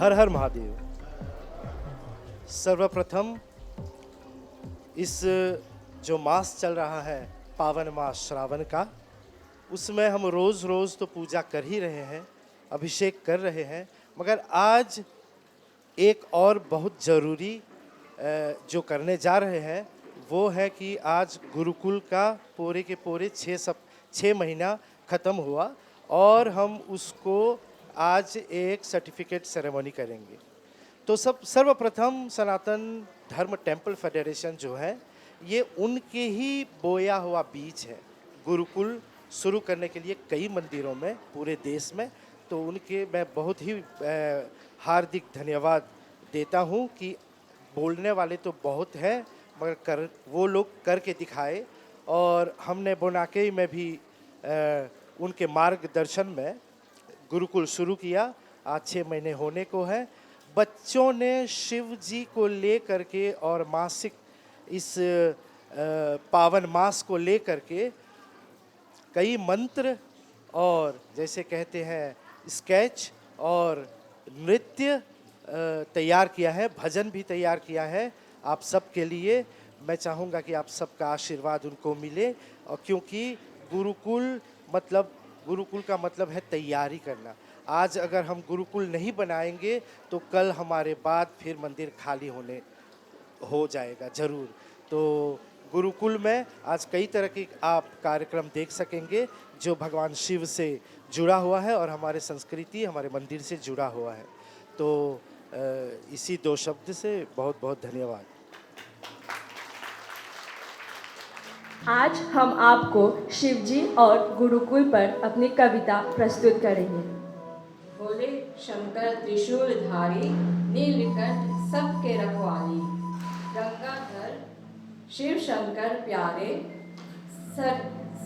हर हर महादेव। सर्वप्रथम इस जो मास चल रहा है पावन मास श्रावण का, उसमें हम रोज़ रोज़ तो पूजा कर ही रहे हैं, अभिषेक कर रहे हैं, मगर आज एक और बहुत ज़रूरी जो करने जा रहे हैं वो है कि आज गुरुकुल का पूरे के पूरे 6 महीना ख़त्म हुआ और हम उसको आज एक सर्टिफिकेट सेरेमनी करेंगे। तो सर्वप्रथम सनातन धर्म टेम्पल फेडरेशन जो है ये उनके ही बोया हुआ बीज है। गुरुकुल शुरू करने के लिए कई मंदिरों में पूरे देश में, तो उनके मैं बहुत ही हार्दिक धन्यवाद देता हूँ कि बोलने वाले तो बहुत हैं मगर वो लोग करके दिखाए। और हमने बोनाकेई में भी उनके मार्गदर्शन में गुरुकुल शुरू किया। आज 6 महीने होने को है। बच्चों ने शिव जी को ले करके और मासिक इस पावन मास को ले करके कई मंत्र और जैसे कहते हैं स्केच और नृत्य तैयार किया है, भजन भी तैयार किया है आप सबके लिए। मैं चाहूँगा कि आप सबका आशीर्वाद उनको मिले, और क्योंकि गुरुकुल का मतलब है तैयारी करना। आज अगर हम गुरुकुल नहीं बनाएंगे तो कल हमारे बाद फिर मंदिर खाली हो जाएगा ज़रूर। तो गुरुकुल में आज कई तरह के आप कार्यक्रम देख सकेंगे जो भगवान शिव से जुड़ा हुआ है और हमारे संस्कृति हमारे मंदिर से जुड़ा हुआ है। तो इसी 2 शब्द से बहुत बहुत धन्यवाद। आज हम आपको शिवजी और गुरुकुल पर अपनी कविता प्रस्तुत करेंगे। बोले शंकर त्रिशूलधारी, नीलकंठ सबके रखवाली, गंगाधर शिव शंकर प्यारे,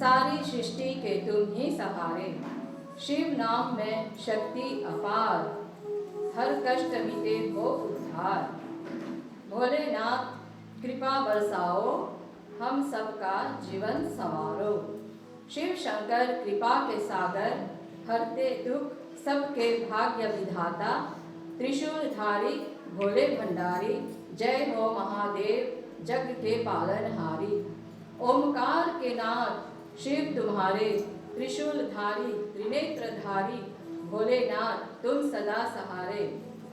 सारी सृष्टि के तुम ही सहारे। शिव नाम में शक्ति अपार, हर कष्ट मिटे हो उद्धार। भोलेनाथ कृपा बरसाओ, हम सबका जीवन संवारो। शिव शंकर कृपा के सागर, हरते दुख सबके भाग्य विधाता। त्रिशूलधारी भोले भंडारी, जय हो महादेव जग के पालनहारी। ओमकार के नाथ शिव तुम्हारे, त्रिशूलधारी त्रिनेत्रधारी। भोलेनाथ तुम सदा सहारे,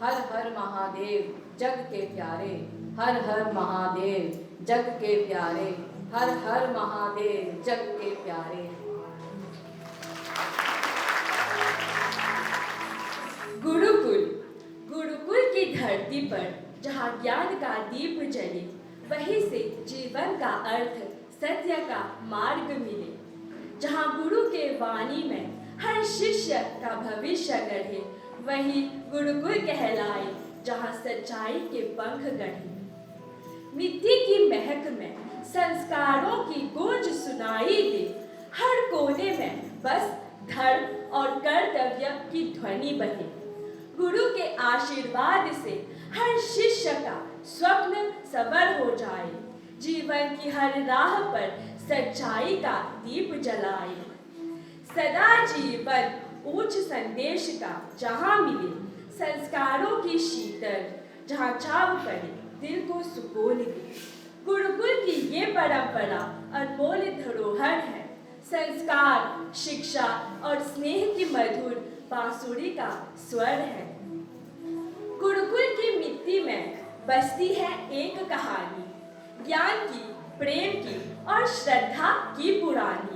हर हर महादेव जग के प्यारे। हर हर महादेव जग के प्यारे, हर हर महादेव जग के प्यारे। गुरुकुल, गुरुकुल की धरती पर जहाँ ज्ञान का दीप जले, वहीं से जीवन का अर्थ सत्य का मार्ग मिले। जहाँ गुरु के वाणी में हर शिष्य का भविष्य गढ़े, वही गुरुकुल कहलाए जहाँ सच्चाई के पंख गढ़े। मिट्टी की महक में संस्कारों की गूंज सुनाई दे, हर कोने में बस धर्म और कर्तव्य की ध्वनि बहे। गुरु के आशीर्वाद से हर शिष्य का स्वप्न सबर हो जाए, जीवन की हर राह पर सच्चाई का दीप जलाए। सदा जीवन उच्च संदेश का जहाँ मिले, संस्कारों की शीतल जहाँ छाव करे, दिल को सुकून दे। गुरुकुल की ये परंपरा अनमोल धरोहर है, संस्कार शिक्षा और स्नेह की मधुर बांसुरी का स्वर है। गुरुकुल की मिट्टी में बसती है एक कहानी, ज्ञान की, प्रेम की और श्रद्धा की पुरानी।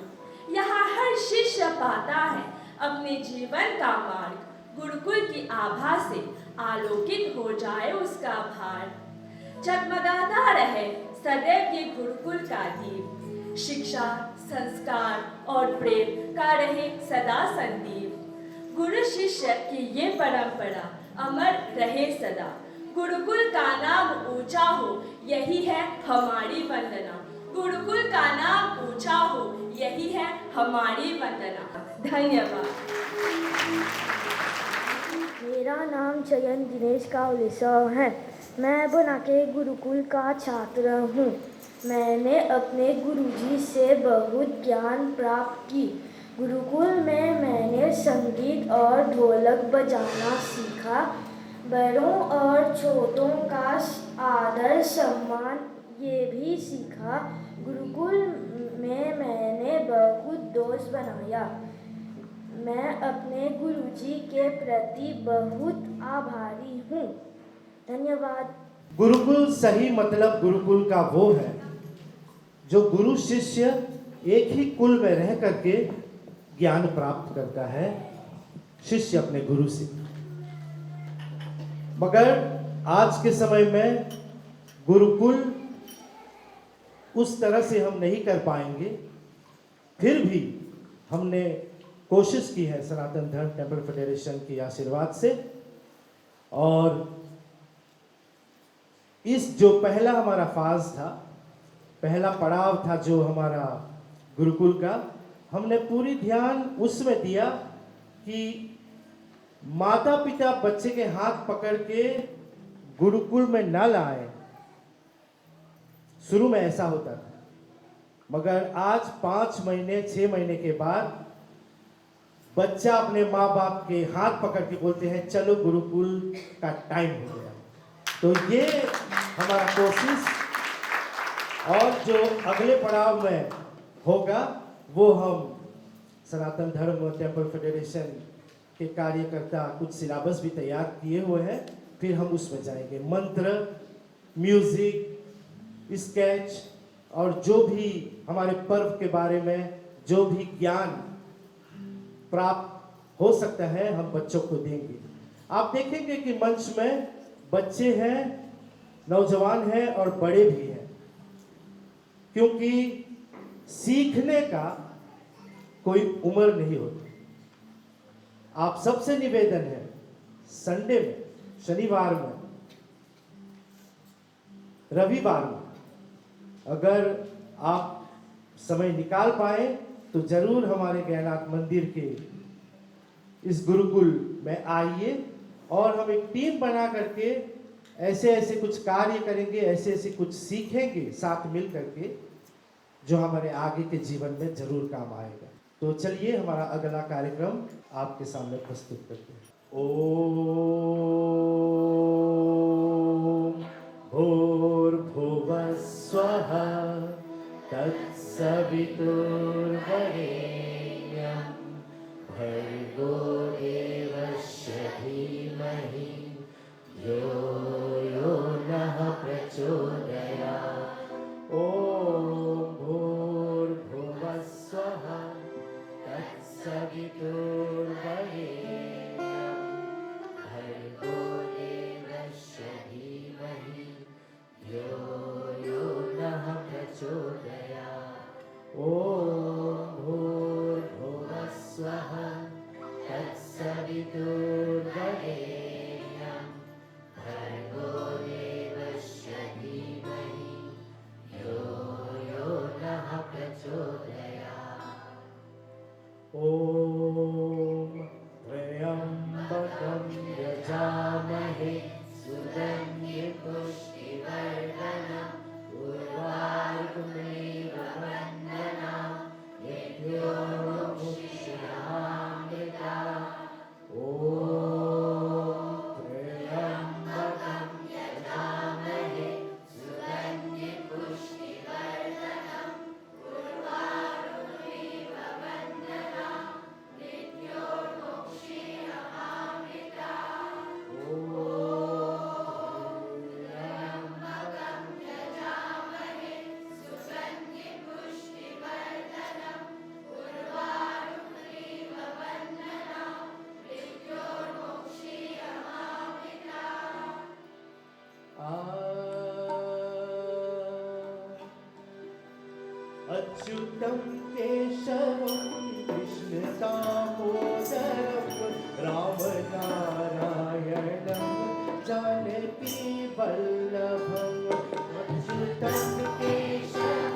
यहाँ हर शिष्य पाता है अपने जीवन का मार्ग, गुरुकुल की आभा से आलोकित हो जाए उसका भार। जगमगाता रहे सदैव ये गुरुकुल का दीप, शिक्षा संस्कार और प्रेम का रहे सदा संदीप। गुरु शिष्य की ये परंपरा अमर रहे सदा, गुरुकुल का नाम ऊंचा हो यही है हमारी वंदना। गुरुकुल का नाम ऊंचा हो यही है हमारी वंदना। धन्यवाद। मेरा नाम चयन दिनेश कावलेसा है। मैं बोनाके गुरुकुल का छात्र हूँ। मैंने अपने गुरुजी से बहुत ज्ञान प्राप्त की। गुरुकुल में मैंने संगीत और ढोलक बजाना सीखा। बड़ों और छोटों का आदर सम्मान ये भी सीखा। गुरुकुल में मैंने बहुत दोस्त बनाया। मैं अपने गुरुजी के प्रति बहुत आभारी हूँ। धन्यवाद। गुरुकुल सही मतलब गुरुकुल का वो है जो गुरु शिष्य एक ही कुल में रह करके ज्ञान प्राप्त करता है, शिष्य अपने गुरु से। मगर आज के समय में गुरुकुल उस तरह से हम नहीं कर पाएंगे। फिर भी हमने कोशिश की है सनातन धर्म टेम्पल फेडरेशन के आशीर्वाद से, और इस जो पहला हमारा फाज था, पहला पड़ाव था जो हमारा गुरुकुल का, हमने पूरी ध्यान उसमें दिया कि माता पिता बच्चे के हाथ पकड़ के गुरुकुल में न लाए। शुरू में ऐसा होता था, मगर आज 5 महीने 6 महीने के बाद बच्चा अपने माँ बाप के हाथ पकड़ के बोलते हैं चलो गुरुकुल का टाइम हो गया। तो ये हमारा कोशिश, और जो अगले पड़ाव में होगा वो हम सनातन धर्म टेम्पल फेडरेशन के कार्यकर्ता कुछ सिलेबस भी तैयार किए हुए हैं, फिर हम उसमें जाएंगे। मंत्र, म्यूजिक, स्केच और जो भी हमारे पर्व के बारे में जो भी ज्ञान प्राप्त हो सकता है हम बच्चों को देंगे। आप देखेंगे कि मंच में बच्चे हैं, नौजवान हैं और बड़े भी हैं, क्योंकि सीखने का कोई उम्र नहीं होती। आप सबसे निवेदन है संडे में, शनिवार में, रविवार में अगर आप समय निकाल पाए तो जरूर हमारे ज्ञानाथ मंदिर के इस गुरुकुल में आइए, और हम एक टीम बना करके ऐसे ऐसे कुछ कार्य करेंगे, ऐसे ऐसे कुछ सीखेंगे साथ मिल करके, जो हमारे आगे के जीवन में जरूर काम आएगा। तो चलिए हमारा अगला कार्यक्रम आपके सामने प्रस्तुत करते हैं। ओम भूर्भुवः स्वः तत्सवितुर्वरेण्यं भर्गो देवस्य धीमहि धियो यो नः प्रचोदयात्। ओम भूर्भुवः स्वः तत्सवितुर्वरेण्यं भर्गो देवस्य धीमहि धियो यो नः प्रचोदयात्। ओम भूर्भुवः स्वः तत्सवितुर्वरेण्यं भर्गो देवस्य धीमहि धियो यो नः प्रचोदयात्। ओम त्र्यंबकं यजामहे सुगन्धिं पुष्टिवर्धनम् उर्वारुकमेव वन्दनाम् मृत्योर्मुक्षीयमामृतात्। ओम त्र्यंबकं यजामहे सुगन्धिं पुष्टिवर्धनम् उर्वारुकमेव वन्दनाम् मृत्योर्मुक्षीयमामृतात्। अच्युतं केशवं कृष्णदामोदरं रामनारायणं जानकी वल्लभम्। अच्युतं केशवं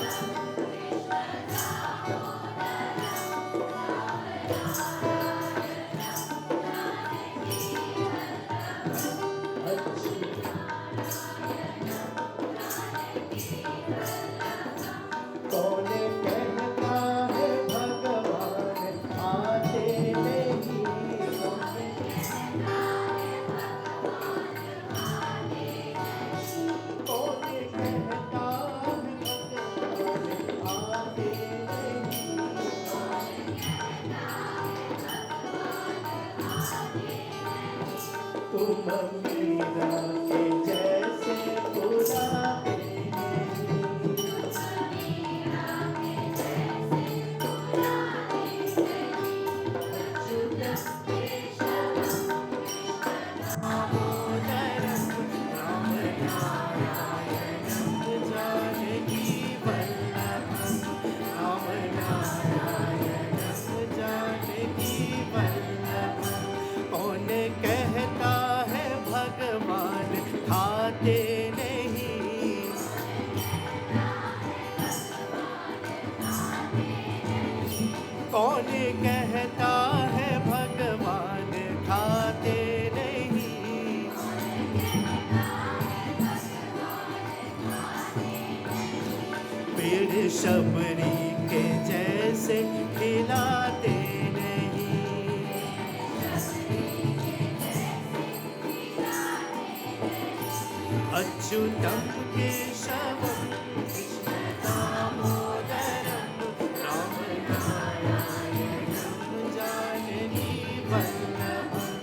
कौन कहता है भगवान आते नहीं। कहता है भगवान खाते नहीं, पेड़ शबरी के जैसे खिलाते नहीं, अच्युतम केशवम कृष्ण दामोदरम राम नारायणम जानकी वल्लभम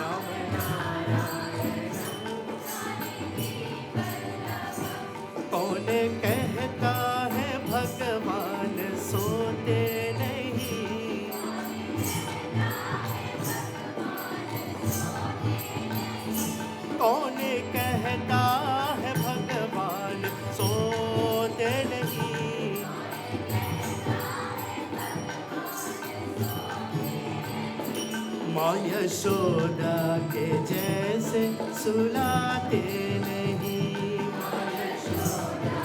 राम नारायणम। कौन कहता है भगवान सोते नहीं, कौन कहता है भगवान सोते नहीं, माँ यशोदा के जैसे सुलाते नहीं, माँ यशोदा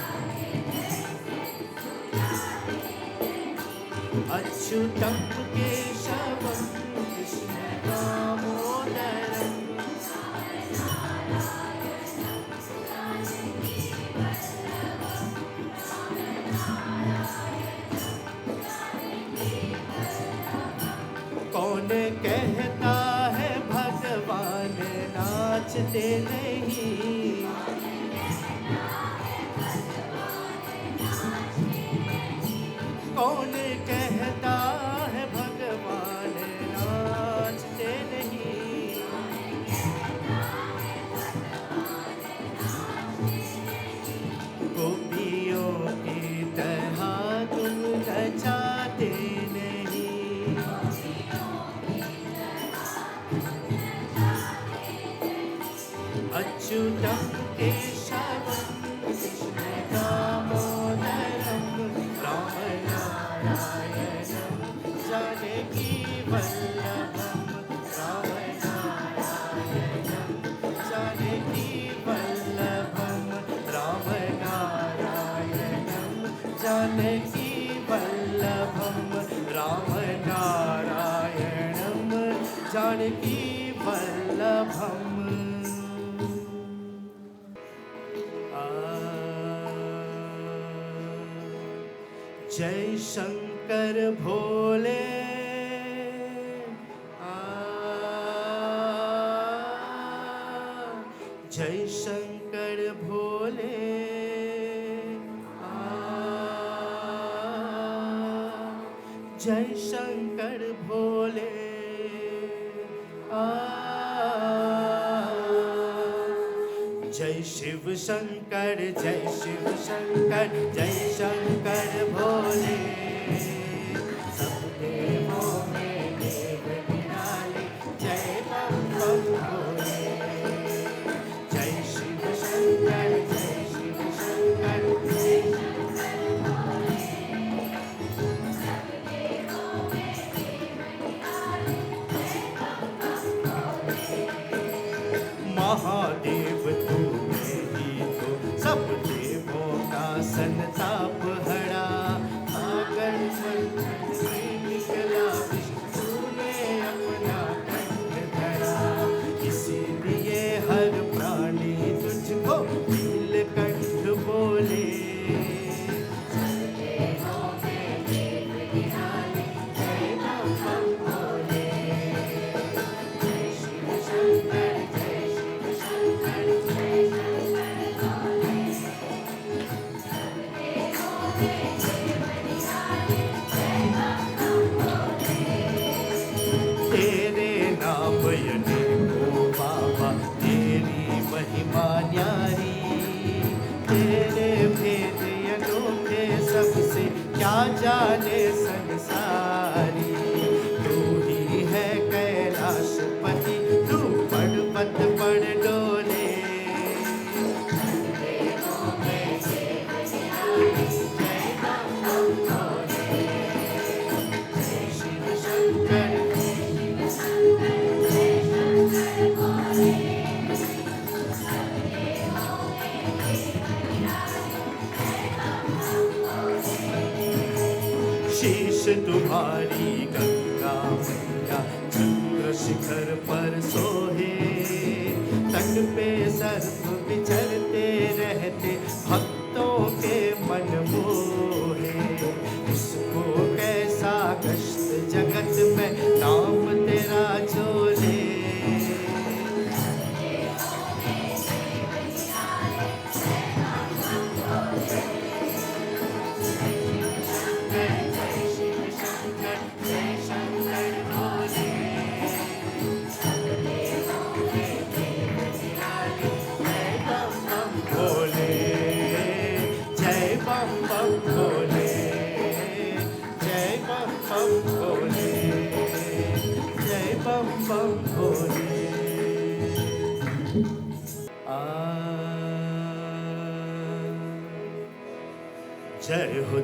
अच्युतम केशवम कृष्ण दामोदरम कौन कहता है भगवान नाचते नहीं, कौन कहता है भगवान नाचते नहीं, गोपियों की तरह तुम नचाते नहीं, अच्युतम केशवम कृष्ण दामोदरम राम नारायणम जानकी वल्लभम राम नारायणम जानकी वल्लभम राम नारायणम जानकी वल्लभम राम नारायणम जानकी वल्लभम। जय शंकर भोले, जय शंकर भोले, जय शंकर भोले, जय शिव शंकर जय शिव शंकर जय शंकर भोले, सब देवों में देव निराले जय बम बम भोले, जय शिव शंकर जय शिव शंकर जय शंकर भोले, सब देवों में देव निराले जय बम बम भोले। महादेव तू सब देवों का संताप हरा, आगर मंथन से निकला विष्णु ने अपना कंठ धरा, इसीलिए हर प्राणी तुझको नीलकंठ बोले, सब देवों में देव निराले जय बम बम भोले, जय शिव शंकर जय शिव शंकर जय शंकर भोले, तेरे नाम यने को बाबा तेरी महिमा न्यारी, तेरे भेद अनोखे सबसे क्या जाने संसारी, तू ही है कैलाशपति तू पर्वत पर डोले, देवों में देव निराले जय बम बम भोले, जय शिव शंकर जय शिव शंकर जय शंकर भोले, सब देवों में देव निराले जय बम बम भोले। शीश तुम्हारी गंगा मैया चंद्र शिखर पर सोहे, तट पे सर्प विचरते रहते भक्तों के मन मोहे। उसको कैसा कष्ट जगत में नाम तेरा जोले।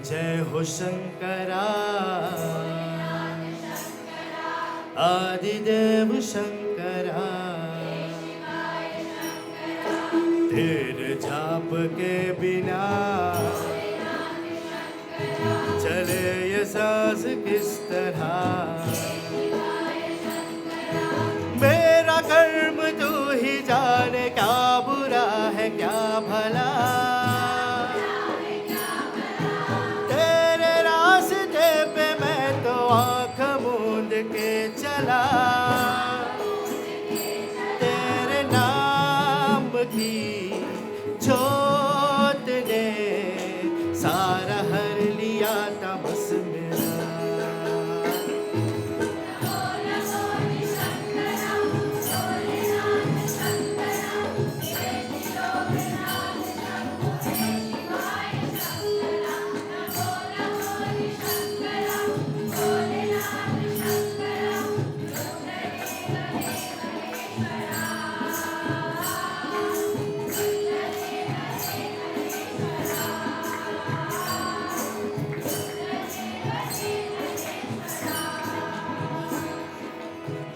जय हो शंकरा, आदिदेव शंकरा। तेरे जाप के बिना चले ये सांस किस तरह। मेरा कर्म तू ही जाने, क्या बुरा है क्या भला। तेरे रास्ते पे मैं तो आँख मूंद के चला। तेरे नाम की जोत ने सारा हर लिया तमस मेरा।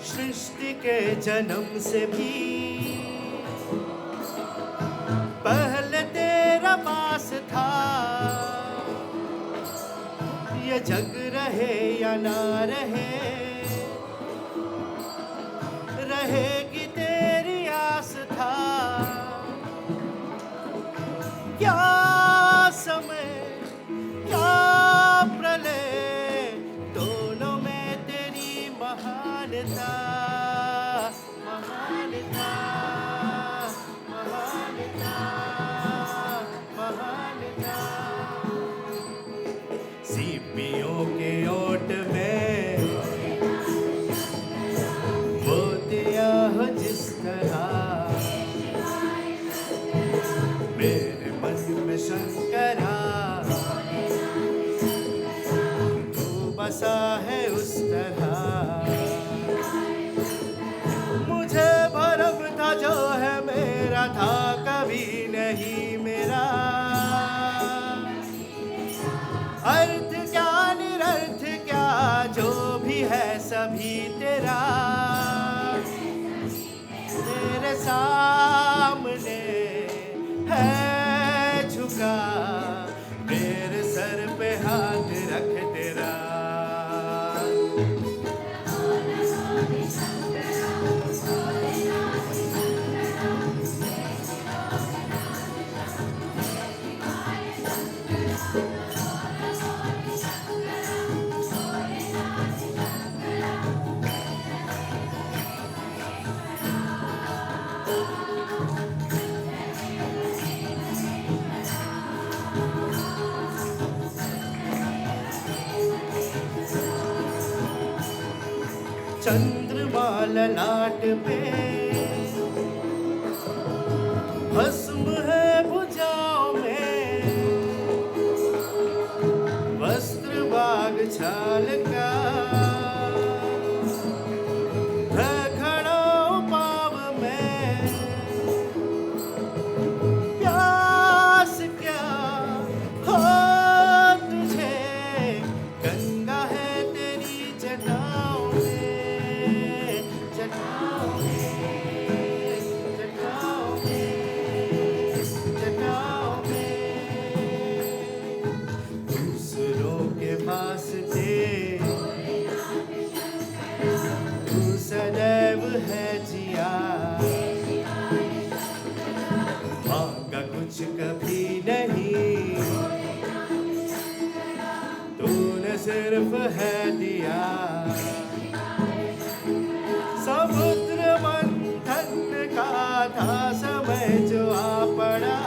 सृष्टि के जन्म से भी पहले तेरा पास था। ये जग रहे या ना रहे, रहेगी तेरी आस था। क्या समय क्या प्रलय, दोनों में तेरी महानता। महानता महानता महानता। सीपियों के ओट में मोतिया हो जिस तरह, मेरे मन में शंकरा तू बसा है उस तरह। मुझे भरम था जो है मेरा था कभी नहीं मेरा। अर्थ क्या निरर्थ क्या जो भी है सभी तेरा। तेरे सामने है झुका, मेरे सर पे हाथ रख तेरा। चंद्रमा ललाट पे भस्म है भुजाओं में, वस्त्र बाग छाल का है खड़ा पाव में। प्यास क्या हो तुझे, गंगा है तेरी जटाओं में। जटाओं में जटाओं में जटाओं में। दूसरों के वास्ते है जिया, मांगा कुछ कभी नहीं, तूने सिर्फ है दिया। समुद्र मंथन का था समय जो आ पड़ा,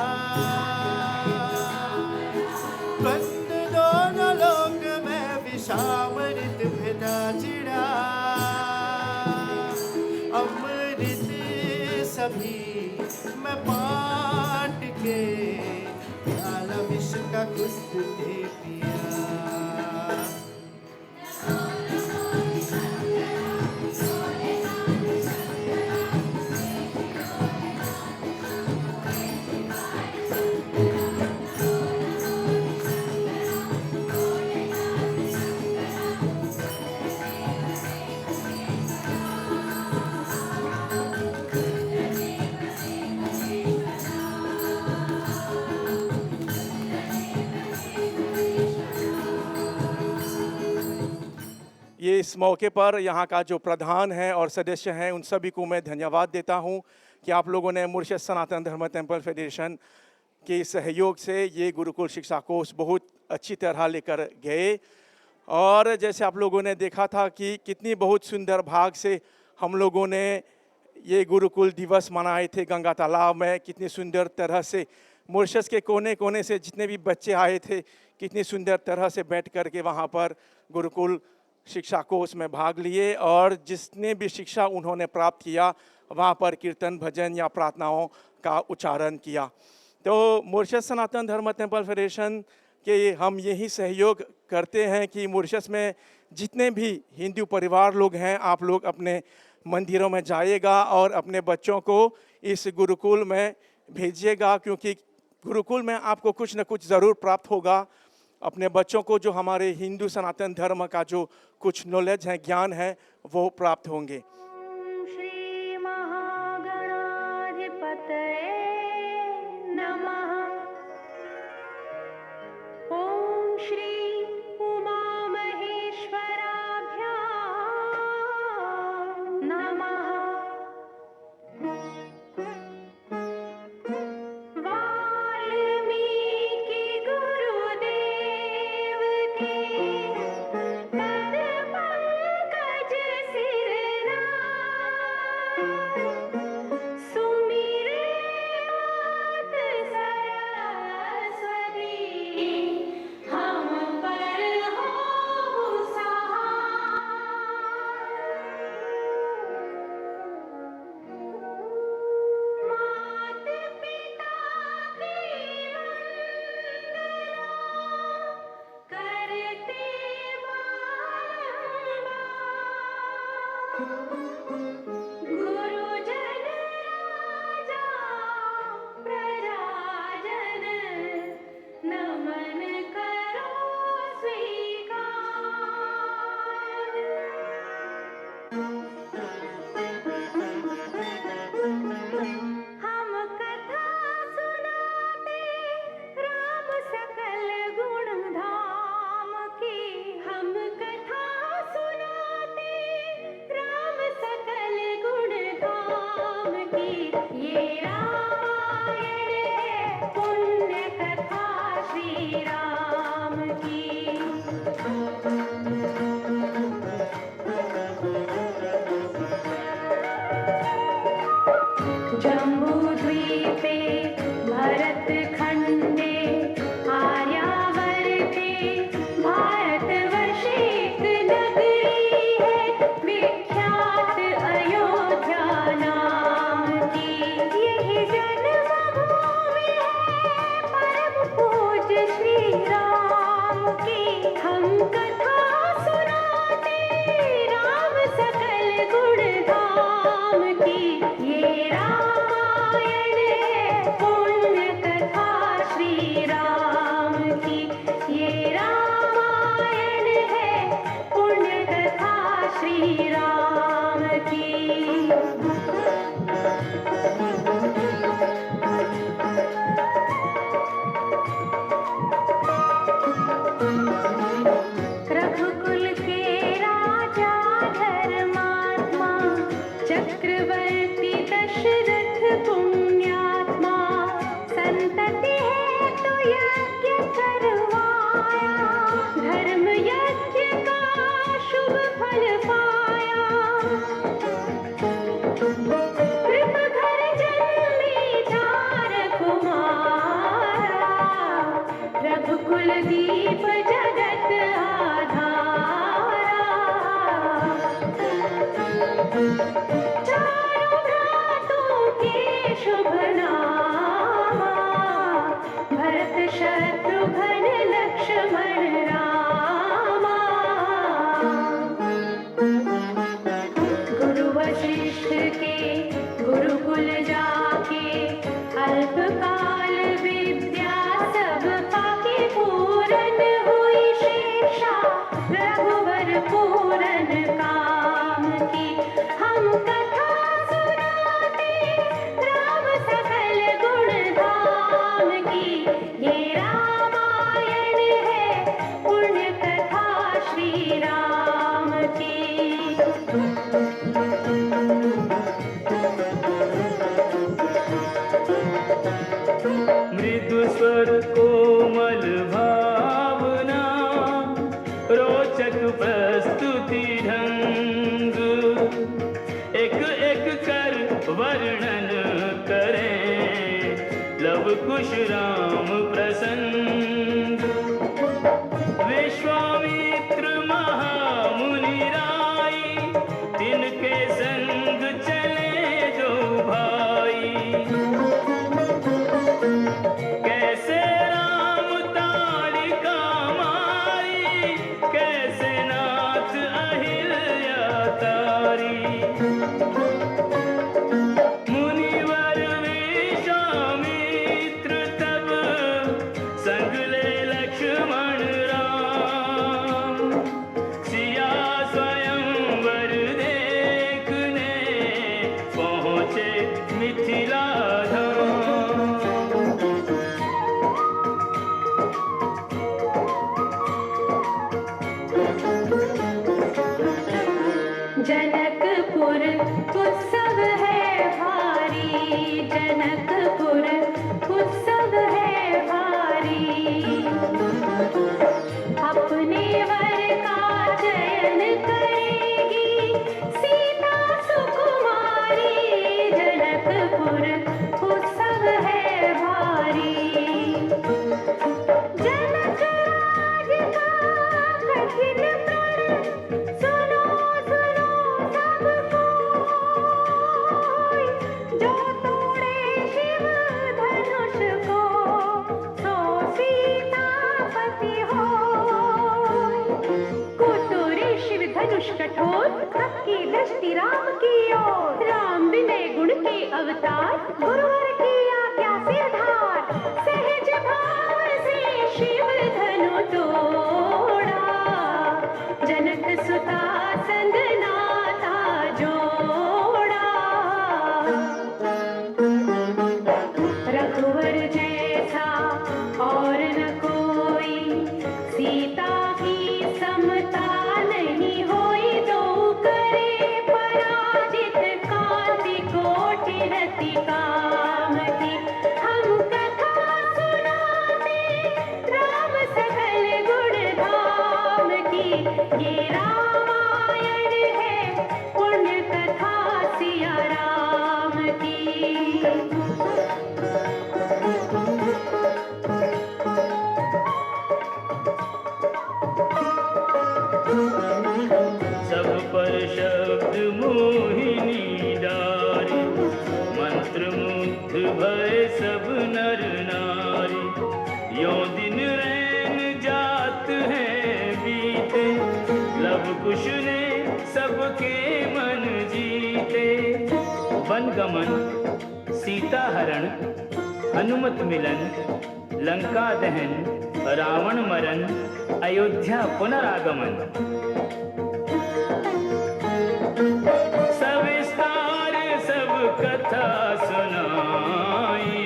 बंद दोनों लोक में विषामृत भेदा चिड़ा। अमृत सभी मैं बांट के, प्याला विष का घुट दे पिया। ये इस मौके पर यहाँ का जो प्रधान है और सदस्य हैं उन सभी को मैं धन्यवाद देता हूँ कि आप लोगों ने मॉरिशस सनातन धर्म टेम्पल फेडरेशन के सहयोग से ये गुरुकुल शिक्षा कोर्स बहुत अच्छी तरह लेकर गए। और जैसे आप लोगों ने देखा था कि कितनी बहुत सुंदर भाग से हम लोगों ने ये गुरुकुल दिवस मनाए थे गंगा तालाब में। कितनी सुंदर तरह से मॉरिशस के कोने कोने से जितने भी बच्चे आए थे, कितनी सुंदर तरह से बैठ कर के वहाँ पर गुरुकुल शिक्षा कोर्स में भाग लिए और जिसने भी शिक्षा उन्होंने प्राप्त किया वहाँ पर कीर्तन भजन या प्रार्थनाओं का उच्चारण किया। तो मॉरिशस सनातन धर्म टेम्पल फेडरेशन के हम यही सहयोग करते हैं कि मॉरिशस में जितने भी हिंदू परिवार लोग हैं, आप लोग अपने मंदिरों में जाइएगा और अपने बच्चों को इस गुरुकुल में भेजिएगा, क्योंकि गुरुकुल में आपको कुछ न कुछ ज़रूर प्राप्त होगा। अपने बच्चों को जो हमारे हिंदू सनातन धर्म का जो कुछ नॉलेज है, ज्ञान है, वो प्राप्त होंगे। श्री महागणाधिपतये नमः। ओम श्री उमा महेश्वराभ्यां नमः। वाल्मीकि गुरुदेव के पद पंकज सिरनाथ, सुमिरे मात सरस्वती, हम पर हो सहाय। मात पिता की वंदना करते बारंबार। गुरुजन राजा प्रजाजन, नमन करो स्वीकार। हम कथा सुनाते राम सकल गुण धाम की, हम कथा सुनाते राम सकल दीप जगत आधारा। चारों भ्रातों के शुभ नामा, भरत शत्रुघ्न लक्ष्मण रामा। गुरु वशिष्ठ के गुरुकुल जाके, अल्पकाल विद्या सब पाके, पूरन हुई शिक्षा रघुवर पूरन काम की। हम कथा सुनाते राम सकल गुण धाम की। ये रामायण है पुण्य कथा श्री राम की। मृदु स्वर कोमल भावना, रोचक प्रस्तुति ढंग, एक एक कर वर्णन करें लव कुश राम प्रसंग। विश्वामित्र महामुनि राई, तिनके संग चले जो भाई। कैसे राम ताड़िका मारी, कैसे नाथ अहिल्या तारी। मुनिवर विश्वामित्र तब संग ले लक्ष्मण राम। सिया स्वयंवर देखने पहुँचे मिथिला धाम। जनकपुर उत्सव है भारी, जनकपुर उत्सव है भारी। अपने वर का चयन करेगी सीता सुकुमारी। जनकपुर उत्सव है भारी। जनक राज का कठिन प्रण, सुनो सुनो सब कोई। जो तोड़े शिव धनुष को, सो सीतापति होय। कुतुरी शिव धनुष कठोर, सबकी दृष्टि राम की ओर। राम विनय गुण के अवतार, गुरुवर की आज्ञा से धार। सहज भाव से शिव धनु तोड़ा, जनक सुता संग नाता जोड़ा। रघुवर जैसा और न कोई, सीता की समता नहीं होई। दो करे पराजित, कांति कोटि रति काम की। हम कथा सुनाते राम सकल गुण धाम की। ये रामायण है पुण्य कथा सिया राम की। सब पर शब्द मोहिनी डारी, मंत्र मुग्ध भय सब नर नारी। यों दिन रैन जात हैं बीते, लव कुश ने सबके मन जीते। वन गमन, सीता हरण, हनुमत मिलन, लंका दहन, रावण मरण, अयोध्या पुनरागमन। सविस्तार सब कथा सुनाई,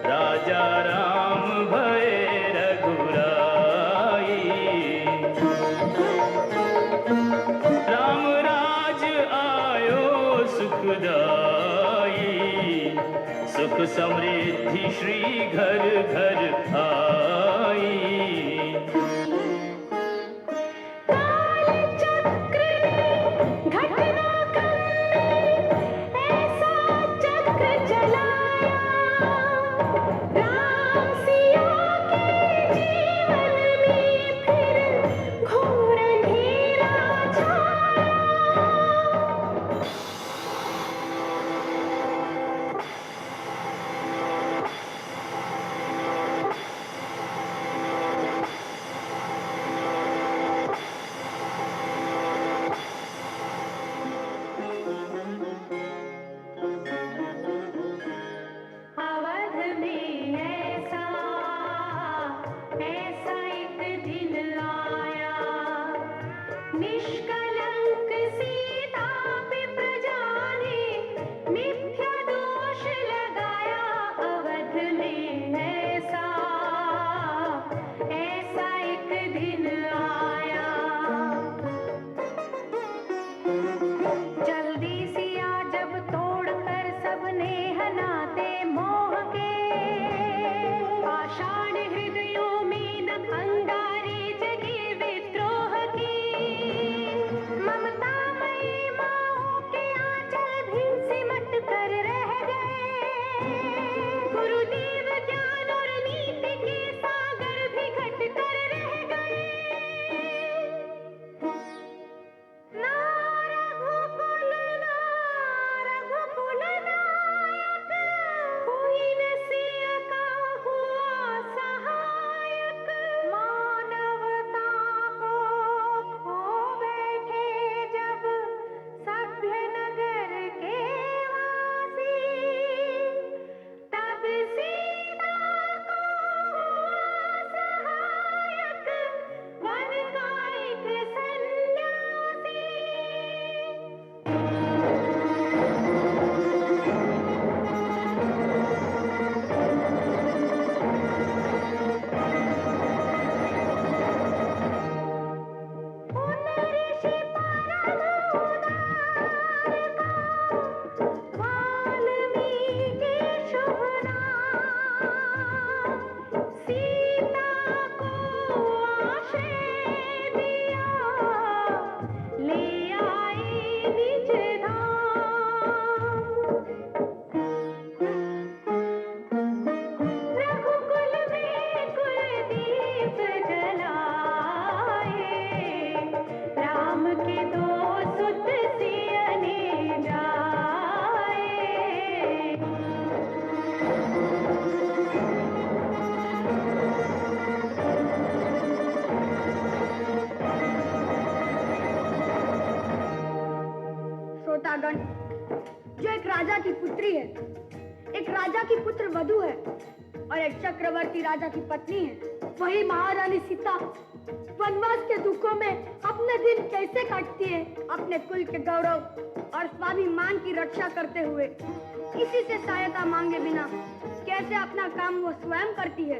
राजा राम भय रघुराई। राम राज आयो सुखदाई, सुख समृद्धि श्री घर घर आई। काल चक्र ने घटना करने, ऐसा चक्र चलाया। राम सिया के जीवन श्रोतागण, जो एक राजा की पुत्री है, एक राजा की पुत्र वधू है और एक चक्रवर्ती राजा की पत्नी है, वही महारानी सीता वनवास के दुखों में अपने दिन कैसे काटती है, अपने कुल के गौरव और स्वाभिमान की रक्षा करते हुए, किसी से सहायता मांगे बिना कैसे अपना काम वो स्वयं करती है।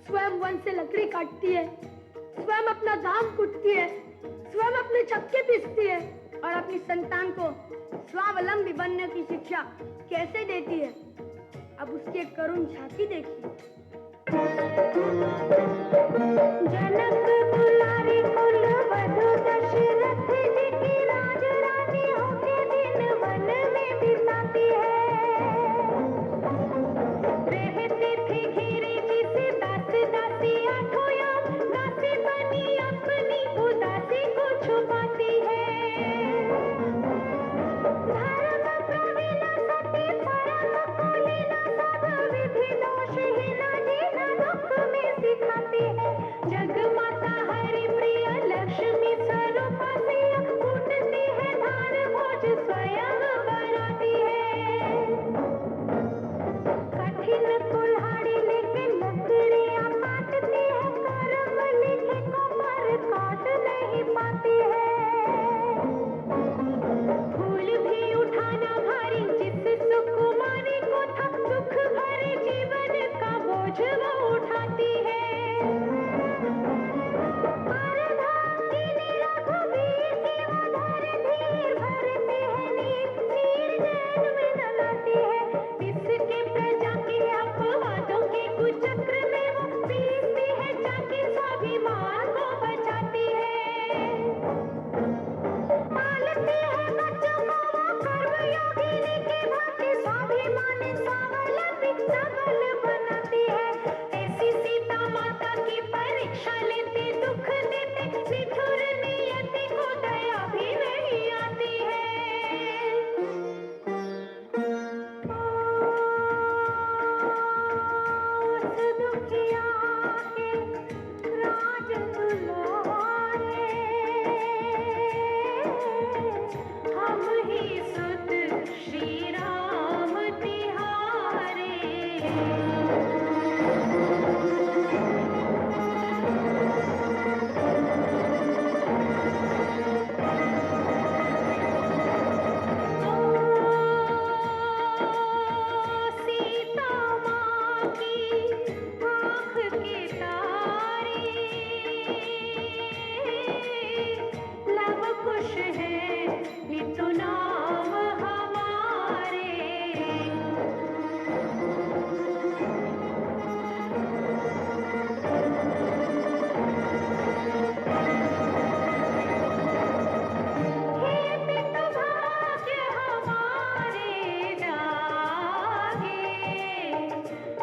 स्वयं वन से लकड़ी काटती है, स्वयं अपना धान कूटती है, स्वयं अपने चक्के पीसती है और अपनी संतान को स्वावलंबी बनने की शिक्षा कैसे देती है। अब उसकी एक करुण झांकी देखिए। जनक दुलारी कुल वधु दशरथ जी की राज रानी होके दिन वन में बिताती है। रहती थी घिरी जिसे दास दासी आठों याम, दासी बनी अपनी उदासी को छुपाती है। धर्म प्रवीण सती परम कुलीन सब विधि दोषहीन जीना दुख में सिखाती है। जगमाता हरि प्रिय लक्ष्मी स्वरूप सिया कूटती है धान भोज स्वयं बनाती है। कठिन कुल्हाड़ी लेके लकड़ियां काटती है, कर्म लिखे को पर काट नहीं पाती है। फूल भी उठाना भारी जिस सुकुमारी को था, दुख भरे जीवन का बोझ वो उठाती है। परधाकिनी रघुवीर की वो धर धीर भरती है, नीर नीर नैन में नलाती है। इसके प्रजा के अपवादों के कुचक्र में वो पीसती है, जाके स्वाभिमान को बचाती है। पालती है बच्चों को वो कर्मयोगिनी की भांति, स्वाभिमानी स्वावलंबी सबल बनाती है। ऐसी सीता माता की परीक्षा लेते, दुख देते, निठुर नियति को दया भी नहीं आती है। उस दुखिया के राज दुलारे, हम ही सुत श्री राम तिहारे। सीता माँ की आँख के तारे, लव कुश है नितु नाम हमारे। हे पितु भाग्य हमारे जागे,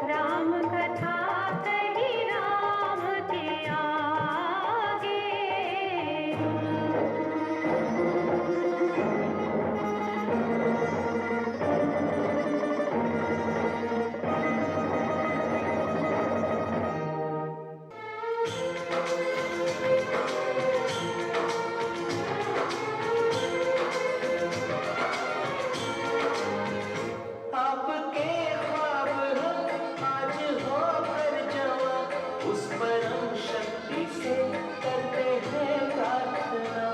राम कथा कही राम के आगे। आपके ख्वाब हम आज होकर जवां, उस परम शक्ति से करते हैं प्रार्थना।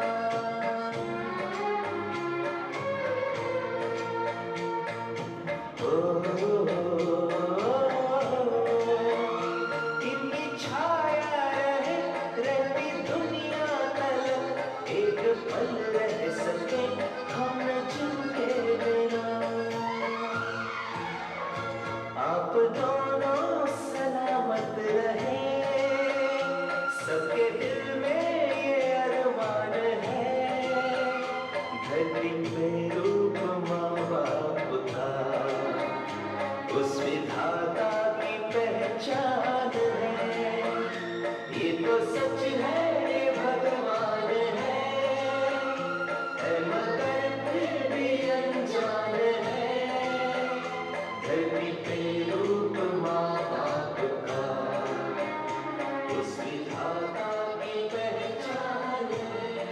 इनकी छाया रहे रहती दुनिया तलक, एक पल रह सके हम न जिनके बिना। आप दोनों सलामत रहे, सबके दिल में ये अरमान है। धरती पे रूप माँ बाप का, उस विधाता की पहचान है। ये तो सच है, ये भगवान है मगर फिर भी अनजान है। धरती पे रूप माँ बाप का, उस विधाता की पहचान है।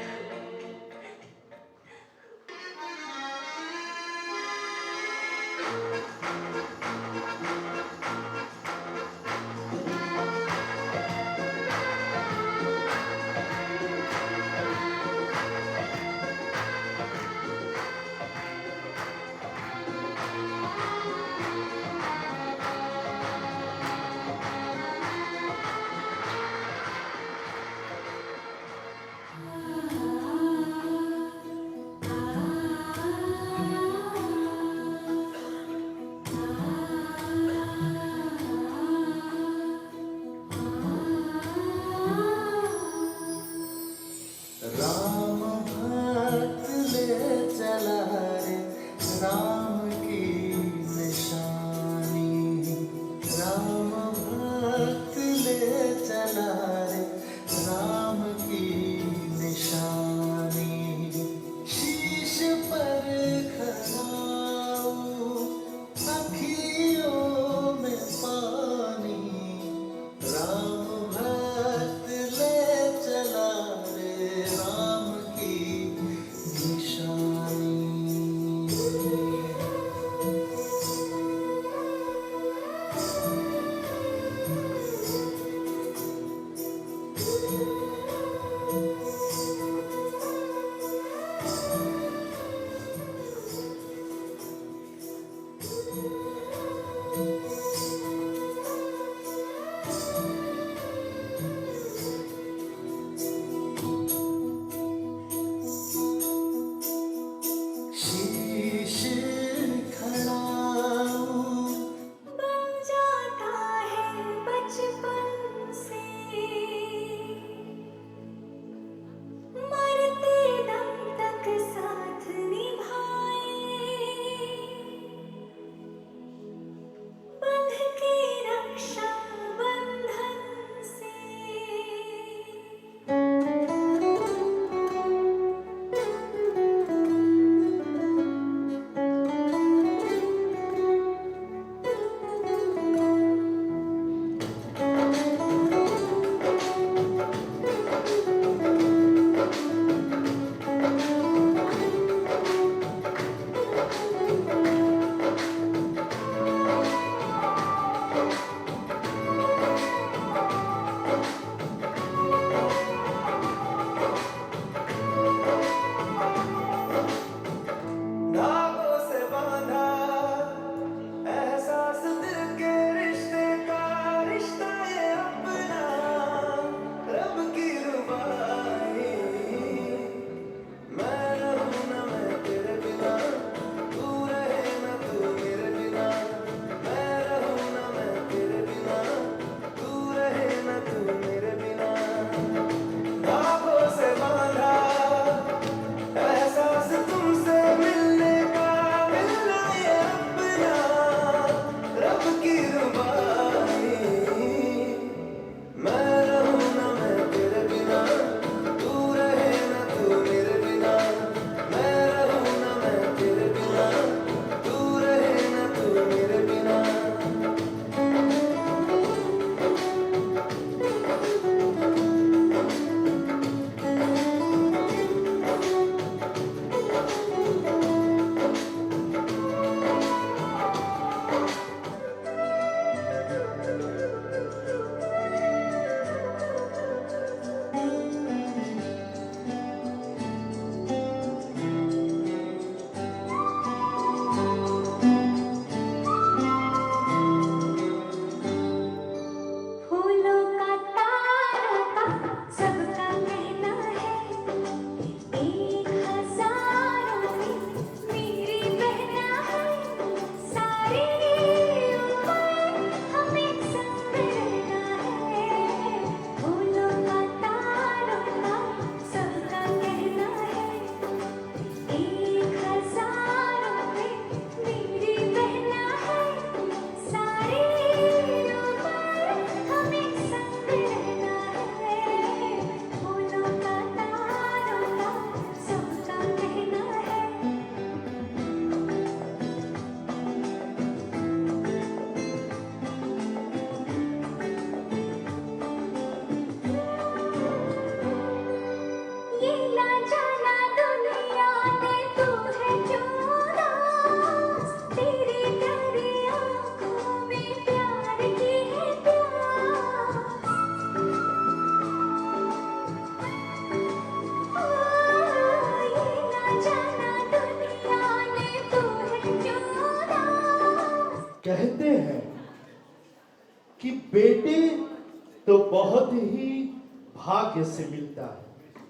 भाग्य से मिलता है,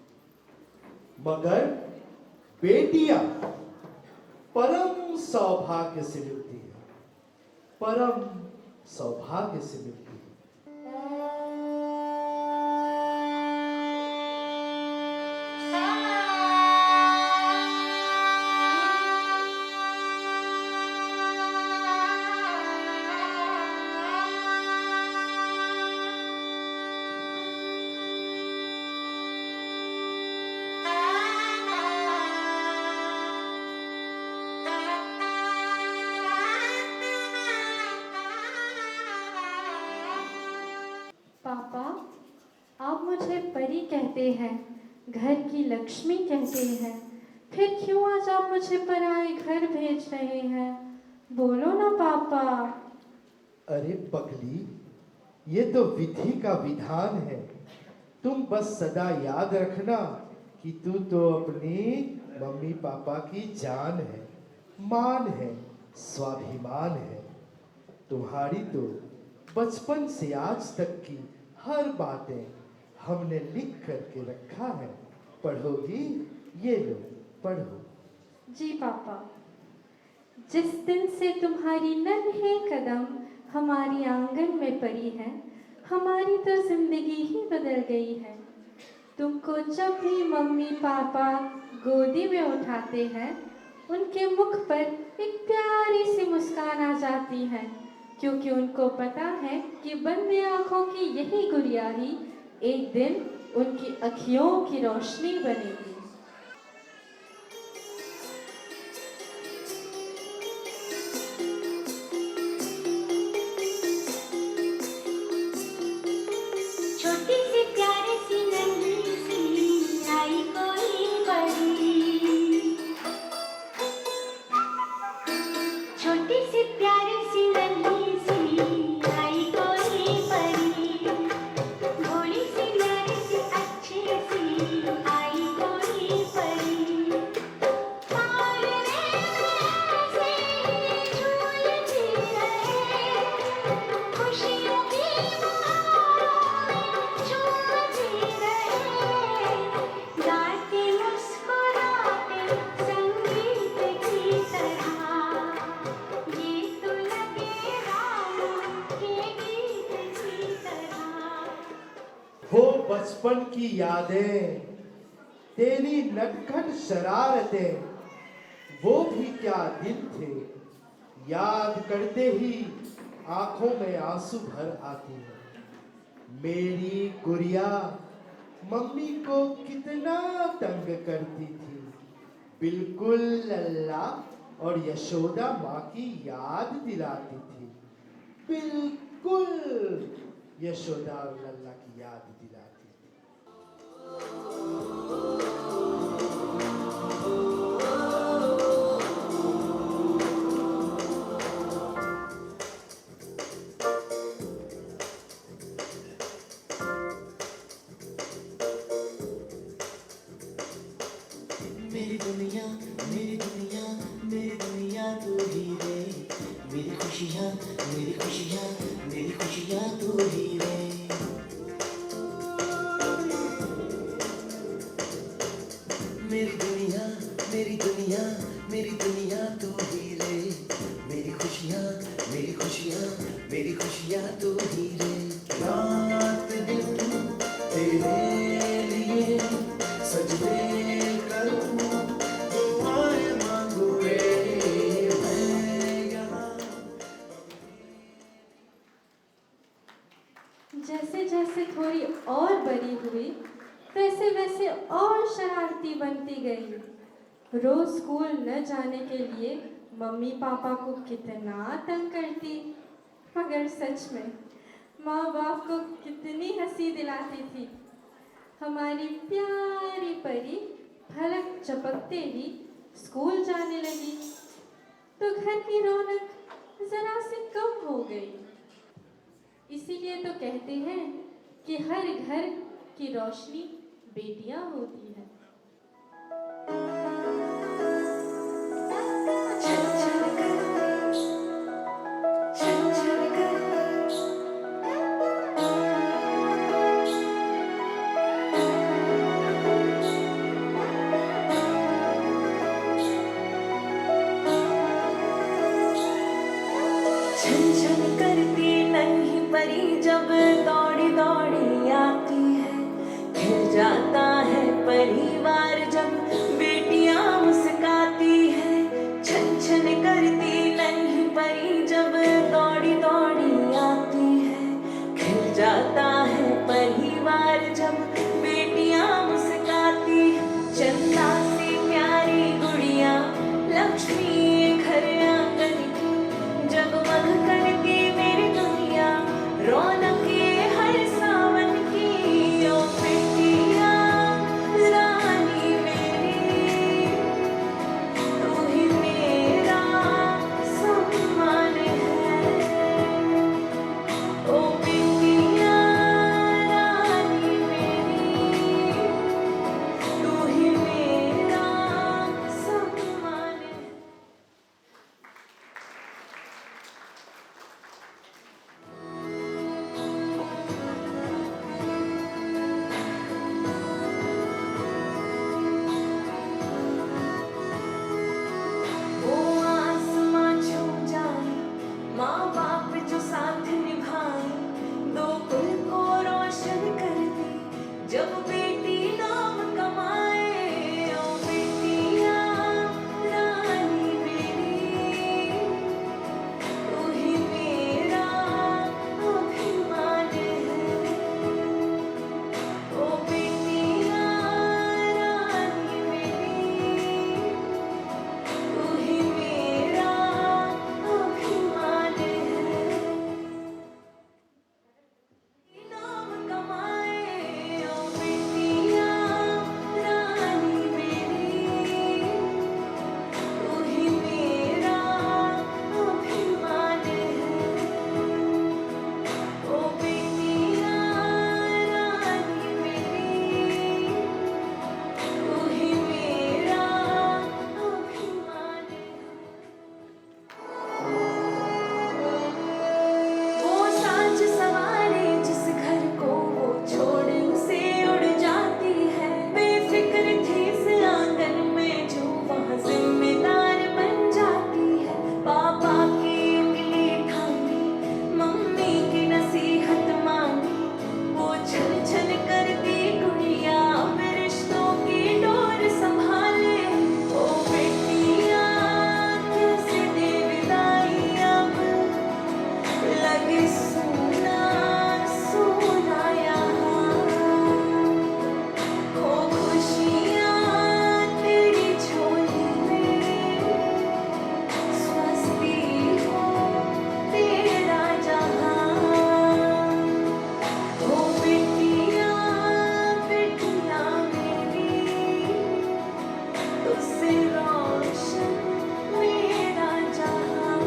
मगर बेटियां परम सौभाग्य से मिलती है, परम सौभाग्य से मिलती है। पापा, आप मुझे परी कहते हैं, घर की लक्ष्मी कहते हैं, फिर क्यों आज आप मुझे पराए घर भेज रहे हैं? बोलो ना पापा। अरे पगली, ये तो विधि का विधान है। तुम बस सदा याद रखना कि तू तो अपनी मम्मी पापा की जान है, मान है, स्वाभिमान है। तुम्हारी तो बचपन से आज तक की हर बातें हमने लिख करके रखा है। पढ़ोगी? ये लो, पढ़ो। जी पापा। जिस दिन से तुम्हारी नन्हे कदम हमारी आंगन में पड़ी है, हमारी तो जिंदगी ही बदल गई है। तुमको जब भी मम्मी पापा गोदी में उठाते हैं, उनके मुख पर एक प्यारी सी मुस्कान आ जाती है, क्योंकि उनको पता है कि बंद आँखों की यही गुड़िया ही एक दिन उनकी अखियों की रोशनी बनेगी। छोटी सी प्यारी सी नन्ही सी आई कोई परी, छोटी सी प्यारी सी नन्ही सी आई कोई परी, भोली सी प्यारी सी अच्छी सी आई कोई परी, पालने में से झूलती रहे, खुशियों की झूमती रहे, गाती मुस्कुराते संगीत की तरह, ये तो लगे राम के गीत की तरह। वो बचपन की यादें, तेरी नटखट शरारतें, वो भी क्या दिन थे। याद करते ही आंखों में आंसू भर आती है। मेरी गुड़िया मम्मी को कितना तंग करती थी, बिल्कुल लल्ला और यशोदा माँ की याद दिलाती थी, बिल्कुल यशोदा और लल्ला की याद दिलाती थी। मेरी दुनिया मेरी दुनिया मेरी दुनिया तू ही रे, मेरी खुशियाँ मेरी खुशियाँ मेरी खुशियाँ तू ही रे। मेरी दुनिया मेरी दुनिया मेरी दुनिया तू ही रे, मेरी खुशियाँ मेरी खुशियाँ मेरी खुशियाँ तू ही रे। रात दिन तेरे लिए सजदे करूं, दुआएं मांगू रे मैं यहाँ। जैसे जैसे थोड़ी और बड़ी हुई, वैसे वैसे और शरारती बनती गई। रोज स्कूल न जाने के लिए मम्मी पापा को कितना तंग करती, मगर सच में माँ बाप को कितनी हंसी दिलाती थी। हमारी प्यारी परी भलक झपकते ही स्कूल जाने लगी, तो घर की रौनक जरा से कम हो गई। इसीलिए तो कहते हैं कि हर घर की रोशनी बेटियां होती है। परी जब दौड़ी दौड़ी आती है, खिल जाता है परिवार जब बेटियां मुस्काती है। छन छन करती नन्ही परी जब दौड़ी दौड़ी आती है, खिल जाता है परिवार जब बेटियां मुस्काती है। चंदा से प्यारी गुड़िया लक्ष्मी घर आंगन की जगमग करती मेरी दुनिया, रौनके हर सावन की। ओ बेटिया रानी मेरी, तू ही मेरा सम्मान है। ओ बेटिया रानी मेरी, तू ही मेरा सम्मान है। वो आसमां छू जाए, माँ बाप जो साथ निभाए, दो कुल को रोशन कर दे जब बेटी नाम कमाए। ओ बेटिया रानी मेरी, तू ही मेरा अभिमान है। ओ बेटिया रानी मेरी, तू ही मेरा अभिमान है। नाम कमाए ओ बेटिया रानी मेरी, तू ही मेरा अभिमान है। ओ बेटिया रानी मेरी, तू ही मेरा अभिमान है। वो सांझ सवारे जिस घर को वो छोड़ उसे उड़ जाती है, बेफिक्र थी इस आंगन में जो वहाँ जिम्मेदार बन जाती है। पापा की उंगली थामी, मम्मी की नसीहत मानी, वो छन छन करती गुड़िया अब रिश्तों की डोर संभाले। ओ बेटिया कैसे दे विदाई अब, लगे सोना सोना यहाँ, खो खुशियाँ तेरी झोली में, स्वस्ति हो तेरा जहाँ। ओ बेटिया बेटिया मेरी, तुझसे रोशन मेरा जहाँ,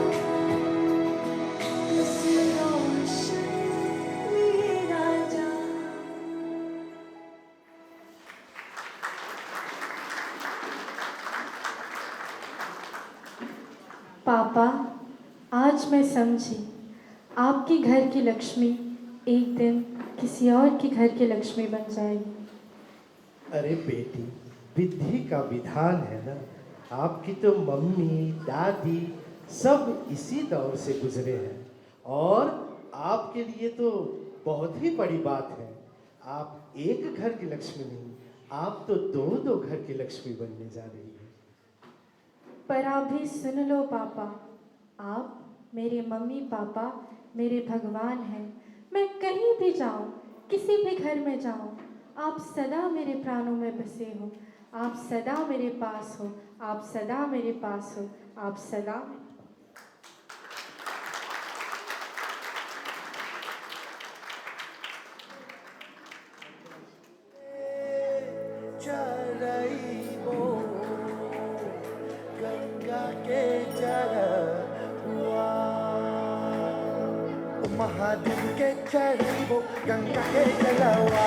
तुझसे रोशन मेरा जहाँ। पापा, आज मैं समझी आपकी घर की लक्ष्मी एक दिन किसी और के घर की लक्ष्मी बन जाएगी। अरे बेटी, विधि का विधान है ना। आपकी तो मम्मी दादी सब इसी दौर से गुजरे हैं, और आपके लिए तो बहुत ही बड़ी बात है। आप एक घर की लक्ष्मी नहीं, आप तो दो दो घर की लक्ष्मी बनने जा रही है। पर आप भी सुन लो पापा, आप मेरे मम्मी पापा मेरे भगवान हैं। मैं कहीं भी जाऊं, किसी भी घर में जाऊं, आप सदा मेरे प्राणों में बसे हो। आप सदा मेरे पास हो, आप सदा मेरे पास हो, आप सदा। चढ़ाइबो गंगा के जलवा, महादेव के चढ़ाइबो गंगा के जलवा।